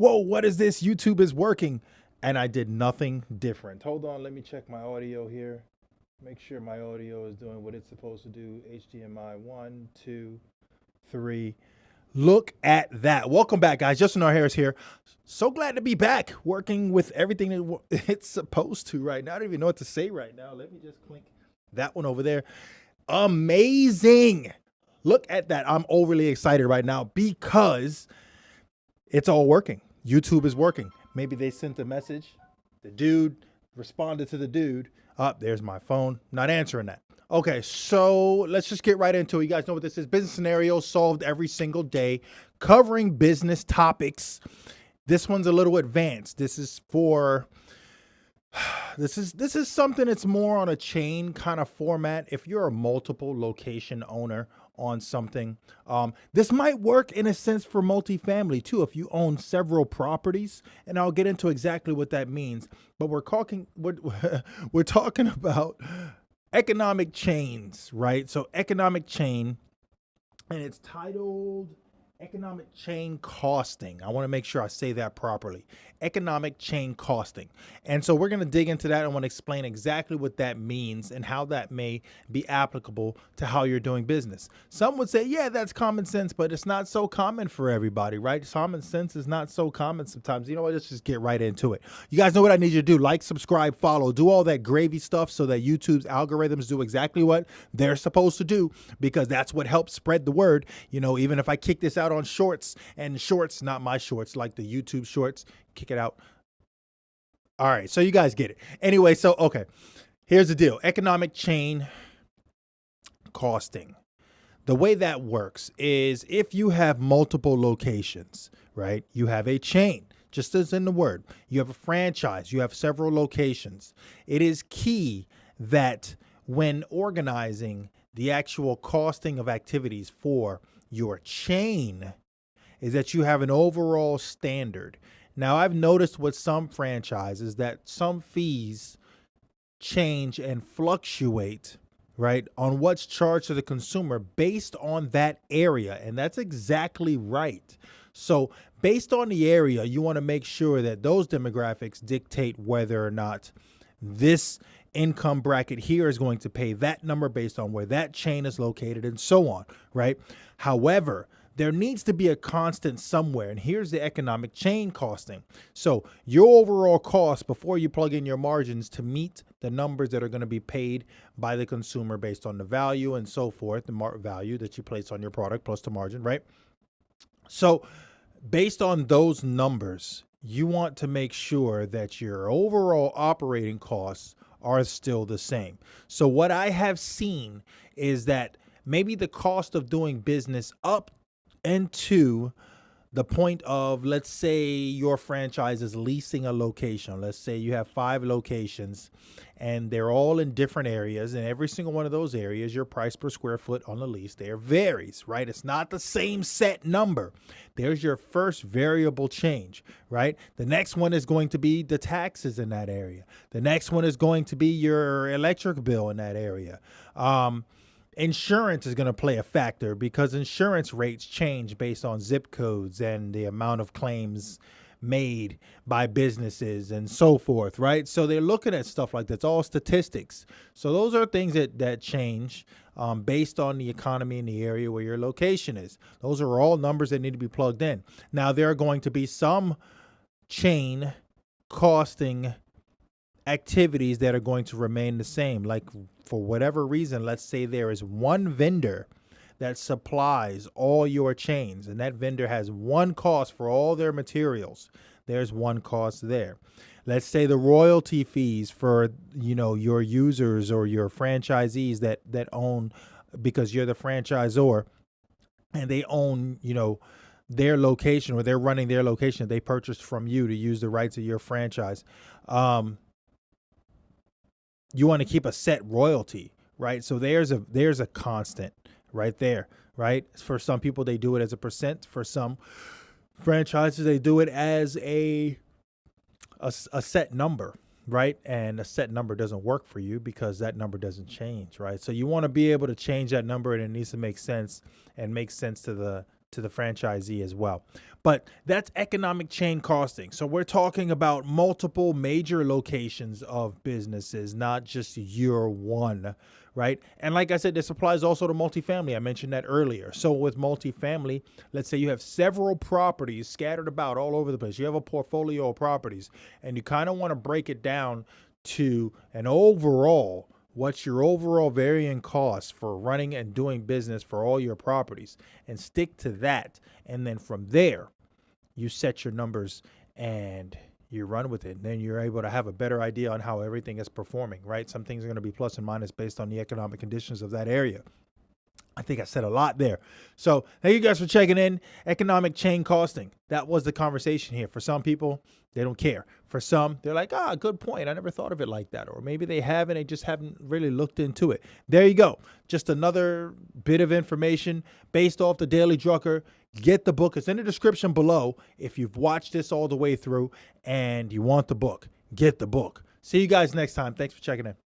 Whoa, what is this? YouTube is working. And I did nothing different. Hold on, let me check my audio here. Make sure my audio is doing what it's supposed to do. HDMI 1, 2, 3. Look at that. Welcome back, guys. Justin R. Harris here. So glad to be back working with everything that it's supposed to right now. I don't even know what to say right now. Let me just clink that one over there. Amazing. Look at that. I'm overly excited right now because it's all working. YouTube is working. Maybe they sent a message. The dude responded to the dude. There's my phone. Not answering that. Okay, so let's just get right into it. You guys know what this is. Business scenarios solved every single day, covering business topics. This one's a little advanced. This is something that's more on a chain kind of format. If you're a multiple location owner on something, this might work in a sense for multifamily too, if you own several properties, and I'll get into exactly what that means. But we're talking about economic chains, right? So economic chain, and it's titled Economic Chain Costing. I want to make sure I say that properly. Economic chain costing. And so we're going to dig into that. I want to explain exactly what that means and how that may be applicable to how you're doing business. Some would say, yeah, that's common sense, but it's not so common for everybody, right? Common sense is not so common sometimes. You know what? Let's just get right into it. You guys know what I need you to do. Like, subscribe, follow, do all that gravy stuff so that YouTube's algorithms do exactly what they're supposed to do, because that's what helps spread the word. You know, even if I kick this out on shorts, and shorts, not my shorts, like the YouTube shorts, kick it out. All right, so you guys get it. Anyway, so, okay, here's the deal. Economic chain costing. The way that works is if you have multiple locations, right? You have a chain, just as in the word. You have a franchise. You have several locations. It is key that when organizing the actual costing of activities for your chain is that you have an overall standard. Now, I've noticed with some franchises that some fees change and fluctuate, right, on what's charged to the consumer based on that area. And that's exactly right. So based on the area, you want to make sure that those demographics dictate whether or not this income bracket here is going to pay that number based on where that chain is located and so on, right? However, there needs to be a constant somewhere, and here's the economic chain costing. So your overall cost before you plug in your margins to meet the numbers that are going to be paid by the consumer based on the value and so forth, the value that you place on your product plus the margin, right? So based on those numbers, you want to make sure that your overall operating costs are still the same. So what I have seen is that maybe the cost of doing business up into the point of, let's say your franchise is leasing a location. Let's say you have 5 locations and they're all in different areas, and every single one of those areas, your price per square foot on the lease there varies, right? It's not the same set number. There's your first variable change, right? The next one is going to be the taxes in that area. The next one is going to be your electric bill in that area. Insurance is going to play a factor because insurance rates change based on zip codes and the amount of claims made by businesses and so forth, right? So they're looking at stuff like that. It's all statistics. So those are things that change based on the economy in the area where your location is. Those are all numbers that need to be plugged in. Now, there are going to be some chain costing activities that are going to remain the same. Like, for whatever reason, let's say there is one vendor that supplies all your chains, and that vendor has one cost for all their materials. There's one cost there. Let's say the royalty fees for, you know, your users or your franchisees that own, because you're the franchisor and they own, you know, their location, or they're running their location they purchased from you to use the rights of your franchise. You want to keep a set royalty, right? So there's a constant right there, right? For some people, they do it as a percent. For some franchises, they do it as a set number, right? And a set number doesn't work for you because that number doesn't change, right? So you want to be able to change that number, and it needs to make sense and make sense to to the franchisee as well. But that's economic chain costing. So we're talking about multiple major locations of businesses, not just your one, right? And like I said, this applies also to multifamily. I mentioned that earlier. So with multifamily, let's say you have several properties scattered about all over the place. You have a portfolio of properties and you kind of want to break it down to an overall, what's your overall varying cost for running and doing business for all your properties, and stick to that. And then from there, you set your numbers and you run with it. And then you're able to have a better idea on how everything is performing, right? Some things are going to be plus and minus based on the economic conditions of that area. I think I said a lot there. So thank you guys for checking in. Economic chain costing. That was the conversation here. For some people, they don't care. For some, they're like, good point. I never thought of it like that. Or maybe they have and they just haven't really looked into it. There you go. Just another bit of information based off the Daily Drucker. Get the book. It's in the description below. If you've watched this all the way through and you want the book, get the book. See you guys next time. Thanks for checking in.